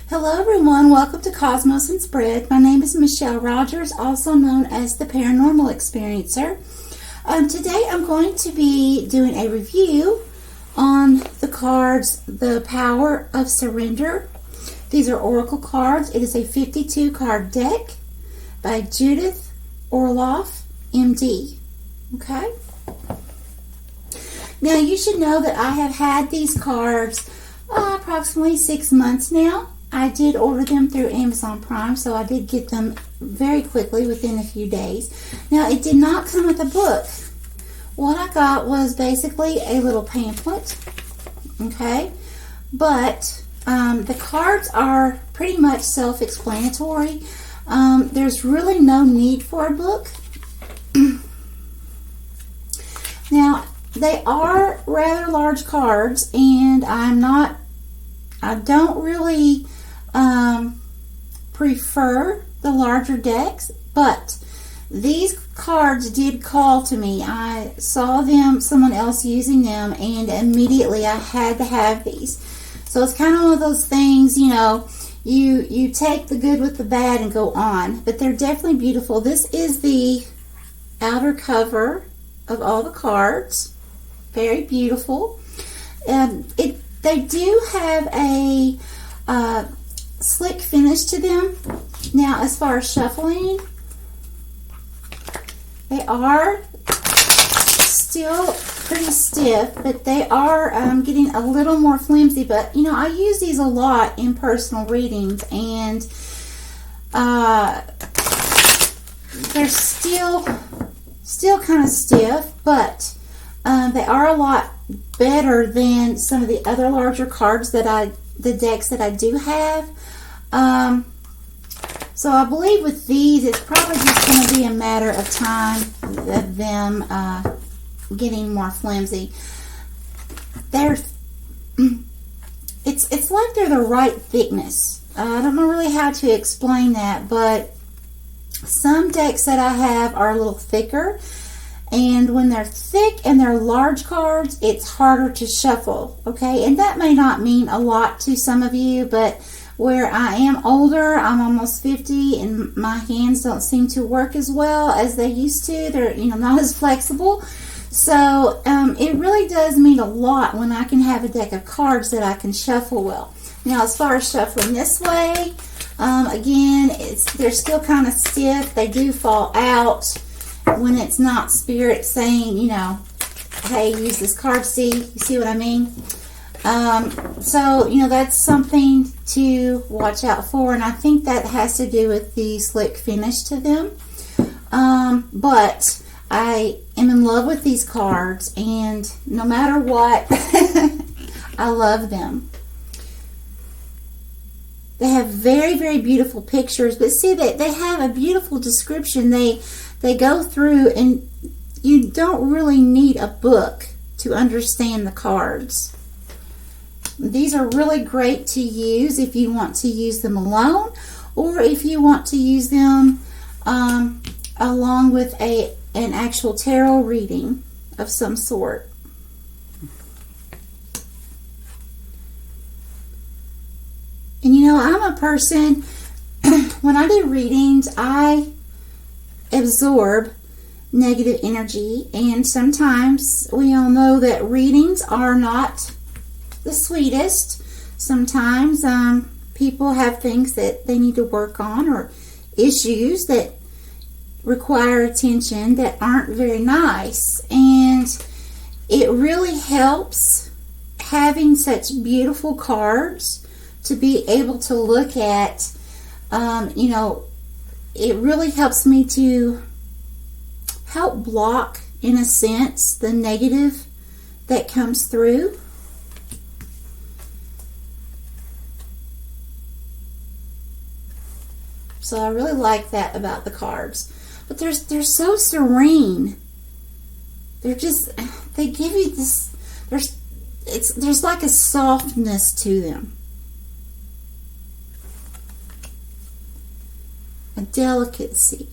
Hello everyone, welcome to Cosmos and Spread. My name is Michelle Rogers, also known as the Paranormal Experiencer. Today I'm going to be doing a review on the cards, The Power of Surrender. These are Oracle cards. It is a 52 card deck by Judith Orloff, MD. Okay? Now you should know that I have had these cards approximately 6 months now. I did order them through Amazon Prime, so I did get them very quickly within a few days. Now, it did not come with a book. What I got was basically a little pamphlet, okay? But the cards are pretty much self-explanatory. There's really no need for a book. Now, they are rather large cards, and I don't really prefer the larger decks, but these cards did call to me. I saw someone else using them, and immediately I had to have these. So it's kind of one of those things, you know, you take the good with the bad and go on, but they're definitely beautiful. This is the outer cover of all the cards. Very beautiful. They do have a slick finish to them. Now, as far as shuffling, they are still pretty stiff, but they are getting a little more flimsy. But, you know, I use these a lot in personal readings, and they're still kind of stiff, but they are a lot better than some of the other larger cards the decks that I do have. So I believe with these, it's probably just going to be a matter of time of them getting more flimsy. It's like they're the right thickness. I don't know really how to explain that, but some decks that I have are a little thicker. And when they're thick and they're large cards, it's harder to shuffle, okay? And that may not mean a lot to some of you, but where I am older, I'm almost 50, and my hands don't seem to work as well as they used to. They're, you know, not as flexible. So it really does mean a lot when I can have a deck of cards that I can shuffle well. Now, as far as shuffling this way, again, they're still kind of stiff. They do fall out when it's not spirit saying, you know, hey, use this card. You see what I mean? So, you know, that's something to watch out for, and I think that has to do with the slick finish to them. But I am in love with these cards, and no matter what, I love them. They have very, very beautiful pictures, but see that they have a beautiful description. They go through, and you don't really need a book to understand the cards. These are really great to use if you want to use them alone, or if you want to use them along with an actual tarot reading of some sort. And you know, I'm a person, when I do readings, I absorb negative energy, and sometimes we all know that readings are not the sweetest. Sometimes people have things that they need to work on, or issues that require attention that aren't very nice, and it really helps having such beautiful cards to be able to look at. You know, it really helps me to help block, in a sense, the negative that comes through. So I really like that about the cards. But they're so serene. They give you this, there's like a softness to them. A delicacy.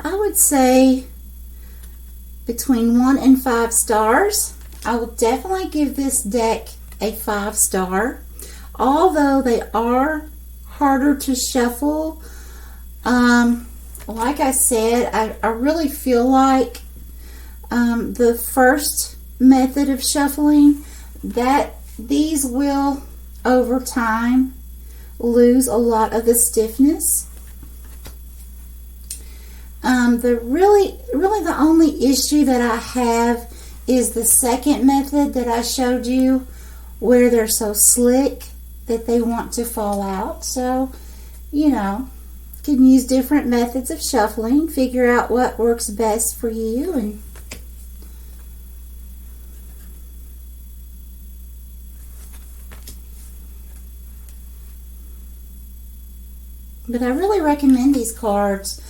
I would say between 1 and 5 stars. I will definitely give this deck a 5-star. Although they are harder to shuffle, like I said, I really feel like the first method of shuffling, that these will over time lose a lot of the stiffness. The only issue that I have is the second method that I showed you, where they're so slick that they want to fall out. So, you know, you can use different methods of shuffling, figure out what works best for you. But I really recommend these cards.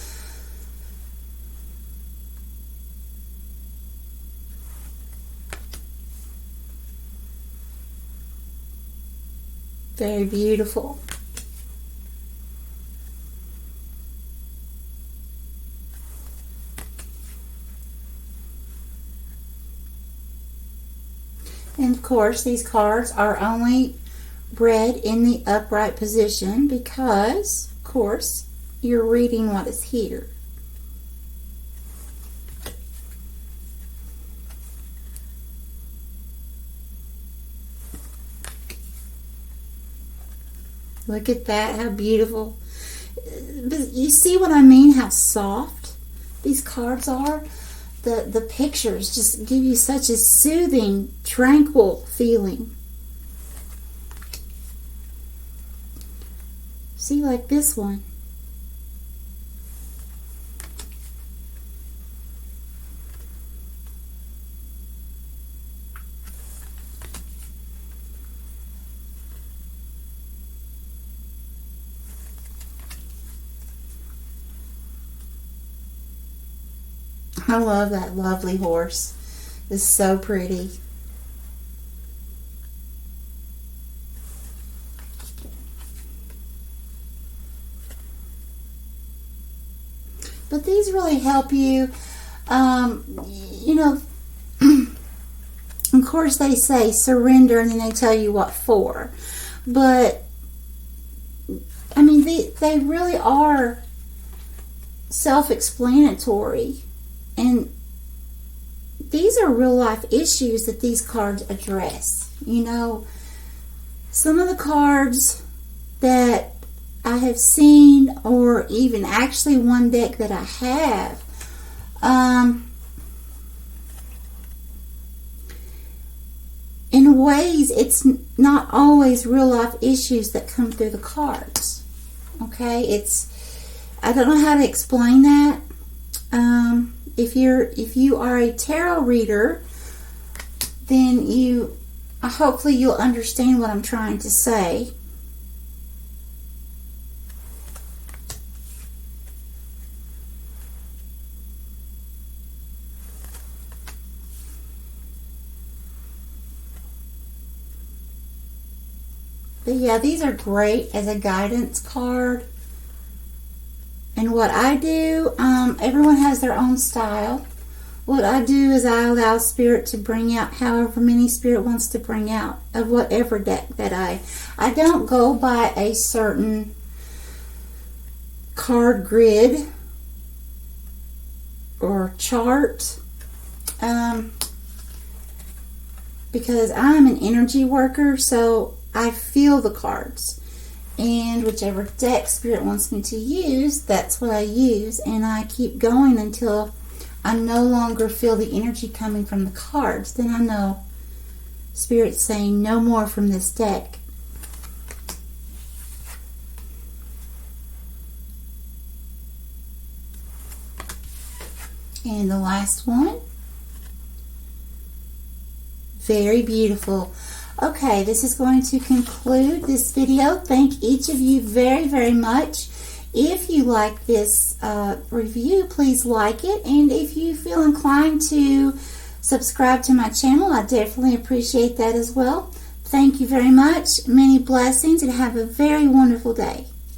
Very beautiful. And of course, these cards are only read in the upright position because, of course, you're reading what is here. Look at that, how beautiful. You see what I mean, how soft these cards are? The pictures just give you such a soothing, tranquil feeling. See, like this one. I love that lovely horse. It's so pretty. But these really help you, you know, of course they say surrender and then they tell you what for. But, I mean, they really are self-explanatory. And these are real life issues that these cards address. You know, some of the cards that I have seen, or even actually one deck that I have, in ways it's not always real life issues that come through the cards. Okay, I don't know how to explain that. If you are a tarot reader, then hopefully you'll understand what I'm trying to say. But yeah, these are great as a guidance card. And what I do, everyone has their own style. What I do is I allow Spirit to bring out however many Spirit wants to bring out of whatever deck that I don't go by a certain card grid or chart, because I'm an energy worker, so I feel the cards. And whichever deck Spirit wants me to use, that's what I use. And I keep going until I no longer feel the energy coming from the cards. Then I know Spirit's saying no more from this deck. And the last one. Very beautiful. Okay, this is going to conclude this video. Thank each of you very, very much. If you like this review, please like it. And if you feel inclined to subscribe to my channel, I definitely appreciate that as well. Thank you very much. Many blessings and have a very wonderful day.